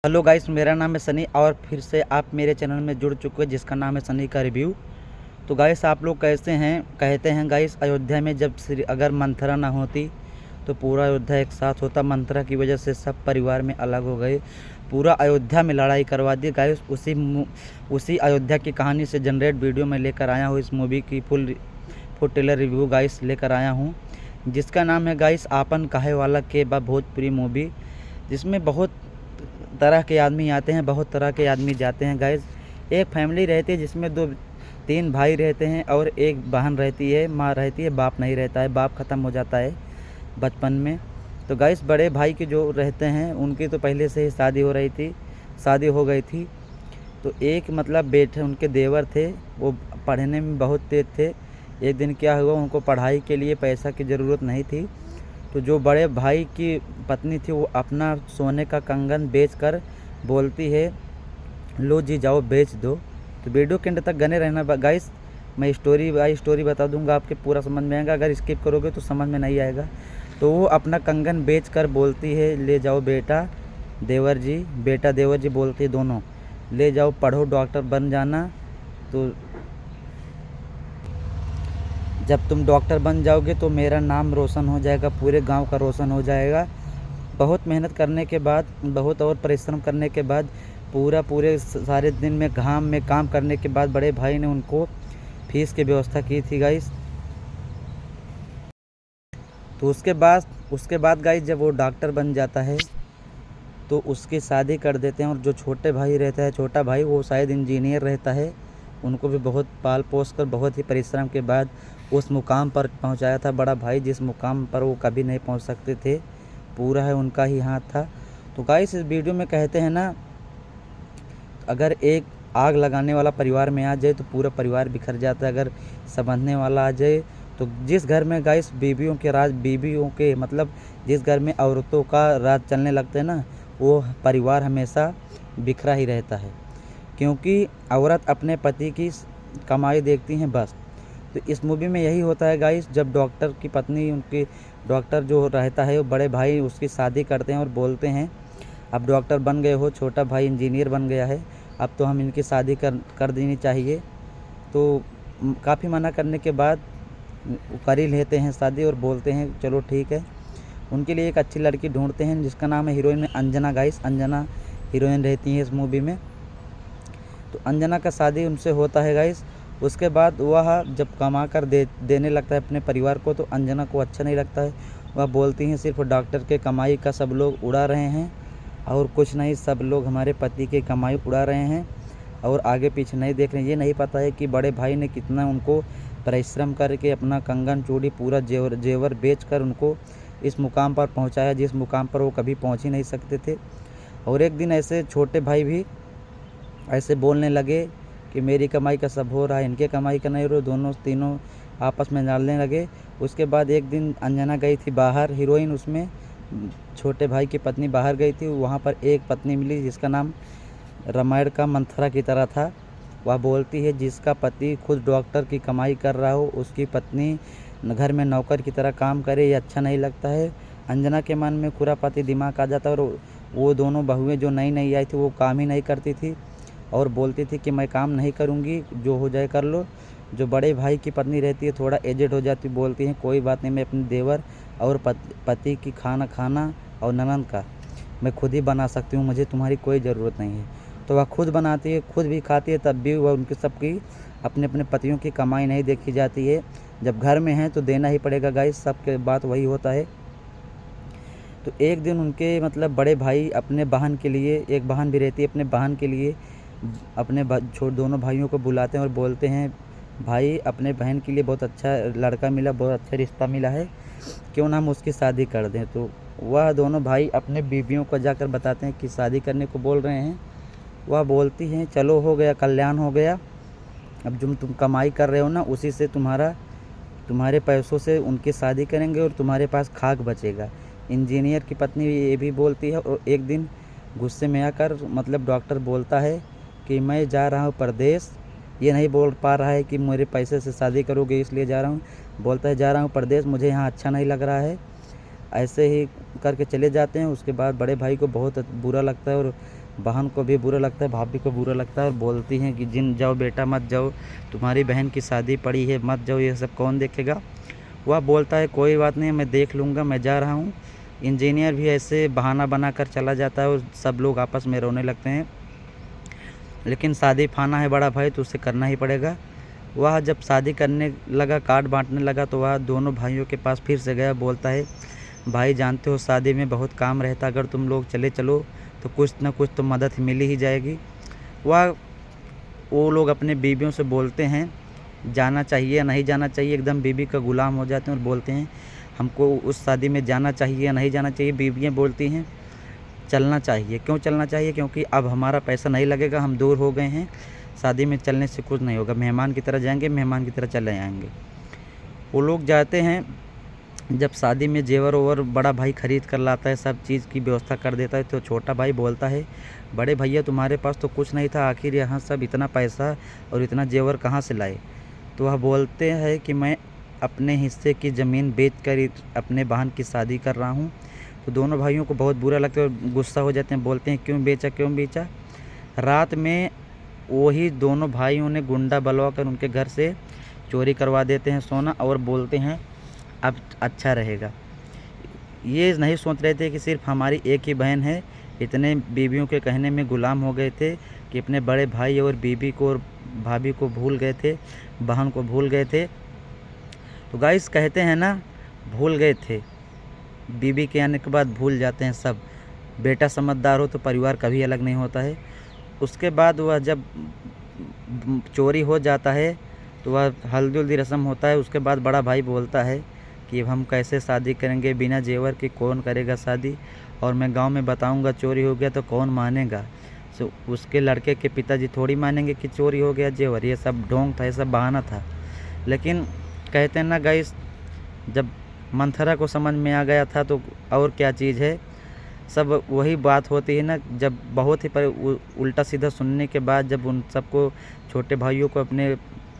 Hello guys, मेरा नाम है सनी और फिर से आप मेरे चैनल में जुड़ चुके हैं जिसका नाम है सनी का रिव्यू। तो गाइस, आप लोग कैसे हैं? कहते हैं गाइस, अयोध्या में जब अगर मंथरा ना होती तो पूरा अयोध्या एक साथ होता। मंथरा की वजह से सब परिवार में अलग हो गए, पूरा अयोध्या में लड़ाई करवा दी गाइस। उसी अयोध्या की कहानी से जनरेट वीडियो में लेकर आया हूँ। इस मूवी की फुल ट्रेलर रिव्यू गाइस लेकर आया हूँ, जिसका नाम है गाइस आपन काहे वाला के बा भोजपुरी मूवी, जिसमें बहुत तरह के आदमी आते हैं, बहुत तरह के आदमी जाते हैं गाइस। एक फैमिली रहती है जिसमें 2-3 भाई रहते हैं और एक बहन रहती है, माँ रहती है, बाप नहीं रहता है, बाप ख़त्म हो जाता है बचपन में। तो गाइस, बड़े भाई के जो रहते हैं उनकी तो पहले से ही शादी हो गई थी। तो एक मतलब बेटे उनके देवर थे, वो पढ़ने में बहुत तेज थे। एक दिन क्या हुआ, उनको पढ़ाई के लिए पैसा की ज़रूरत नहीं थी, तो जो बड़े भाई की पत्नी थी वो अपना सोने का कंगन बेचकर बोलती है, लो जी जाओ बेच दो। तो वीडियो के अंत तक बने रहना गाइस, मैं स्टोरी बाई स्टोरी बता दूंगा, आपके पूरा समझ में आएगा। अगर स्किप करोगे तो समझ में नहीं आएगा। तो वो अपना कंगन बेचकर बोलती है, ले जाओ बेटा देवर जी बोलती है दोनों, ले जाओ पढ़ो डॉक्टर बन जाना। तो जब तुम डॉक्टर बन जाओगे तो मेरा नाम रोशन हो जाएगा, पूरे गांव का रोशन हो जाएगा। बहुत मेहनत करने के बाद, बहुत और परिश्रम करने के बाद, पूरे सारे दिन में घाम में काम करने के बाद बड़े भाई ने उनको फीस की व्यवस्था की थी गाइस। तो उसके बाद गाइस जब वो डॉक्टर बन जाता है तो उसकी शादी कर देते हैं। और जो छोटे भाई रहता है, छोटा भाई, वो शायद इंजीनियर रहता है। उनको भी बहुत पाल पोस कर बहुत ही परिश्रम के बाद उस मुकाम पर पहुंचाया था बड़ा भाई, जिस मुकाम पर वो कभी नहीं पहुंच सकते थे। पूरा है उनका ही हाथ था। तो गाइस, इस वीडियो में कहते हैं ना, अगर एक आग लगाने वाला परिवार में आ जाए तो पूरा परिवार बिखर जाता है। अगर समझने वाला आ जाए तो जिस घर में गाइस बीवियों के मतलब जिस घर में औरतों का राज चलने लगता है ना, वो परिवार हमेशा बिखरा ही रहता है, क्योंकि औरत अपने पति की कमाई देखती हैं बस। तो इस मूवी में यही होता है गाइस, जब डॉक्टर की पत्नी, उनकी डॉक्टर जो रहता है वो बड़े भाई उसकी शादी करते हैं और बोलते हैं, अब डॉक्टर बन गए हो, छोटा भाई इंजीनियर बन गया है, अब तो हम इनकी शादी कर देनी चाहिए। तो काफ़ी मना करने के बाद कर ही लेते हैं शादी और बोलते हैं चलो ठीक है। उनके लिए एक अच्छी लड़की ढूंढते हैं जिसका नाम है heroine Anjana guys. Anjana heroine रहती है इस मूवी में। तो अंजना का शादी उनसे होता है गाइस। उसके बाद वह जब कमा कर देने लगता है अपने परिवार को, तो अंजना को अच्छा नहीं लगता है। वह बोलती हैं, सिर्फ डॉक्टर के कमाई का सब लोग उड़ा रहे हैं और कुछ नहीं, सब लोग हमारे पति की कमाई उड़ा रहे हैं और आगे पीछे नहीं देख रहे हैं। ये नहीं पता है कि बड़े भाई ने कितना उनको परिश्रम करके अपना कंगन चूड़ी पूरा जेवर बेच कर उनको इस मुकाम पर पहुंचाया, जिस मुकाम पर वो कभी पहुंच ही नहीं सकते थे। और एक दिन ऐसे छोटे भाई भी ऐसे बोलने लगे कि मेरी कमाई का सब हो रहा है, इनके कमाई का नहीं हो रहा। दोनों तीनों आपस में लड़ने लगे। उसके बाद एक दिन अंजना गई थी बाहर, हीरोइन उसमें छोटे भाई की पत्नी बाहर गई थी। वहाँ पर एक पत्नी मिली जिसका नाम रामायण का मंथरा की तरह था। वह बोलती है, जिसका पति खुद डॉक्टर की कमाई कर रहा हो, उसकी पत्नी घर में नौकर की तरह काम करे, ये अच्छा नहीं लगता है। अंजना के मन में खुरापाती दिमाग आ जाता है और वो दोनों बहुएं जो नई नई आई थी वो काम ही नहीं करती थी और बोलती थी कि मैं काम नहीं करूँगी, जो हो जाए कर लो। जो बड़े भाई की पत्नी रहती है, थोड़ा एजेड हो जाती, बोलती हैं कोई बात नहीं, मैं अपने देवर और पति की खाना और ननद का मैं खुद ही बना सकती हूँ, मुझे तुम्हारी कोई ज़रूरत नहीं है। तो वह खुद बनाती है, खुद भी खाती है, तब भी वह उनकी सबकी अपने अपने पतियों की कमाई नहीं देखी जाती है। जब घर में है तो देना ही पड़ेगा गाइस, सबके बात वही होता है। तो एक दिन उनके मतलब बड़े भाई अपने बहन के लिए, एक बहन भी रहती है, अपने बहन के लिए अपने दोनों भाइयों को बुलाते हैं और बोलते हैं, भाई अपने बहन के लिए बहुत अच्छा लड़का मिला, बहुत अच्छा रिश्ता मिला है, क्यों ना हम उसकी शादी कर दें। तो वह दोनों भाई अपने बीवियों को जाकर बताते हैं कि शादी करने को बोल रहे हैं। वह बोलती हैं, चलो हो गया, कल्याण हो गया, अब जो तुम कमाई कर रहे हो ना, उसी से तुम्हारे पैसों से उनकी शादी करेंगे और तुम्हारे पास खाक बचेगा। इंजीनियर की पत्नी ये भी बोलती है। और एक दिन गुस्से में आकर मतलब डॉक्टर बोलता है कि मैं जा रहा हूँ परदेश। ये नहीं बोल पा रहा है कि मेरे पैसे से शादी करोगे इसलिए जा रहा हूँ, बोलता है जा रहा हूँ परदेश, मुझे यहाँ अच्छा नहीं लग रहा है। ऐसे ही करके चले जाते हैं। उसके बाद बड़े भाई को बहुत बुरा लगता है और बहन को भी बुरा लगता है, भाभी को बुरा लगता है और बोलती हैं कि जिन जाओ बेटा मत जाओ, तुम्हारी बहन की शादी पड़ी है, मत जाओ, ये सब कौन देखेगा। वह बोलता है कोई बात नहीं, मैं देख लूँगा, मैं जा रहा हूँ। इंजीनियर भी ऐसे बहाना बना कर चला जाता है और सब लोग आपस में रोने लगते हैं। लेकिन शादी फाना है बड़ा भाई तो उसे करना ही पड़ेगा। वह जब शादी करने लगा, कार्ड बांटने लगा, तो वह दोनों भाइयों के पास फिर से गया। बोलता है भाई जानते हो शादी में बहुत काम रहता, अगर तुम लोग चले चलो तो कुछ ना कुछ तो मदद मिल ही जाएगी। वो लोग अपने बीवियों से बोलते हैं जाना चाहिए या नहीं जाना चाहिए, एकदम बीवी का गुलाम हो जाते हैं और बोलते हैं हमको उस शादी में जाना चाहिए या नहीं जाना चाहिए। बीवियाँ बोलती हैं चलना चाहिए। क्यों चलना चाहिए? क्योंकि अब हमारा पैसा नहीं लगेगा, हम दूर हो गए हैं, शादी में चलने से कुछ नहीं होगा, मेहमान की तरह जाएंगे, मेहमान की तरह चले आएंगे। वो लोग जाते हैं। जब शादी में जेवर ओवर बड़ा भाई ख़रीद कर लाता है, सब चीज़ की व्यवस्था कर देता है, तो छोटा भाई बोलता है बड़े भैया तुम्हारे पास तो कुछ नहीं था, आखिर यहाँ सब इतना पैसा और इतना जेवर कहाँ से लाए? तो वह बोलते हैं कि मैं अपने हिस्से की ज़मीन बेच कर अपने बहन की शादी कर रहा हूँ। तो दोनों भाइयों को बहुत बुरा लगता है और गुस्सा हो जाते हैं, बोलते हैं क्यों बेचा क्यों बेचा। रात में वही दोनों भाइयों ने गुंडा बुलवा कर उनके घर से चोरी करवा देते हैं सोना और बोलते हैं अब अच्छा रहेगा। ये नहीं सोच रहे थे कि सिर्फ हमारी एक ही बहन है, इतने बीवियों के कहने में गुलाम हो गए थे कि अपने बड़े भाई और बीवी को और भाभी को भूल गए थे, बहन को भूल गए थे। तो गाइस कहते हैं ना भूल गए थे, बीवी के आने के बाद भूल जाते हैं सब। बेटा समझदार हो तो परिवार कभी अलग नहीं होता है। उसके बाद वह जब चोरी हो जाता है तो वह हल्दी उल्दी रस्म होता है। उसके बाद बड़ा भाई बोलता है कि अब हम कैसे शादी करेंगे, बिना जेवर के कौन करेगा शादी, और मैं गांव में बताऊंगा चोरी हो गया तो कौन मानेगा। सो उसके लड़के के पिताजी थोड़ी मानेंगे कि चोरी हो गया जेवर, ये सब ढोंग था, ये सब बहाना था। लेकिन कहते हैं ना गाइस, जब मंथरा को समझ में आ गया था तो और क्या चीज़ है, सब वही बात होती है ना। जब बहुत ही उल्टा सीधा सुनने के बाद जब उन सबको छोटे भाइयों को अपने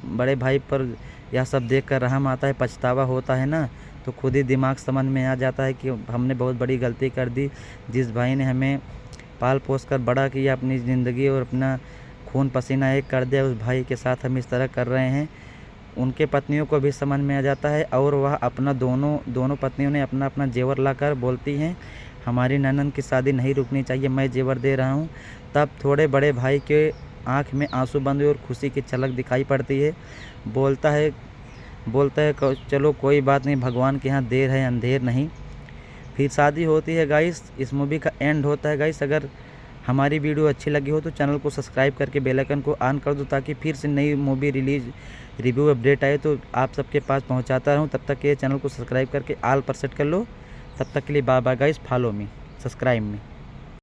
बड़े भाई पर यह सब देख कर रहम आता है, पछतावा होता है ना, तो खुद ही दिमाग समझ में आ जाता है कि हमने बहुत बड़ी गलती कर दी। जिस भाई ने हमें पाल पोस कर बड़ा किया, अपनी ज़िंदगी और अपना खून पसीना एक कर दिया, उस भाई के साथ हम इस तरह कर रहे हैं। उनके पत्नियों को भी समझ में आ जाता है और वह अपना दोनों पत्नियों ने अपना अपना जेवर लाकर बोलती हैं हमारी ननद की शादी नहीं रुकनी चाहिए, मैं जेवर दे रहा हूँ। तब थोड़े बड़े भाई के आँख में आंसू बंद हुए और खुशी की झलक दिखाई पड़ती है। बोलता है चलो कोई बात नहीं, भगवान के यहाँ देर है अंधेर नहीं। फिर शादी होती है गाइस। इस मूवी का एंड होता है गाइस। अगर हमारी वीडियो अच्छी लगी हो तो चैनल को सब्सक्राइब करके बेल आइकन को ऑन कर दो, ताकि फिर से नई मूवी रिव्यू अपडेट आए तो आप सबके पास पहुंचाता रहूं। तब तक ये चैनल को सब्सक्राइब करके ऑल पर सेट कर लो। तब तक के लिए bye bye guys, follow me, subscribe मी।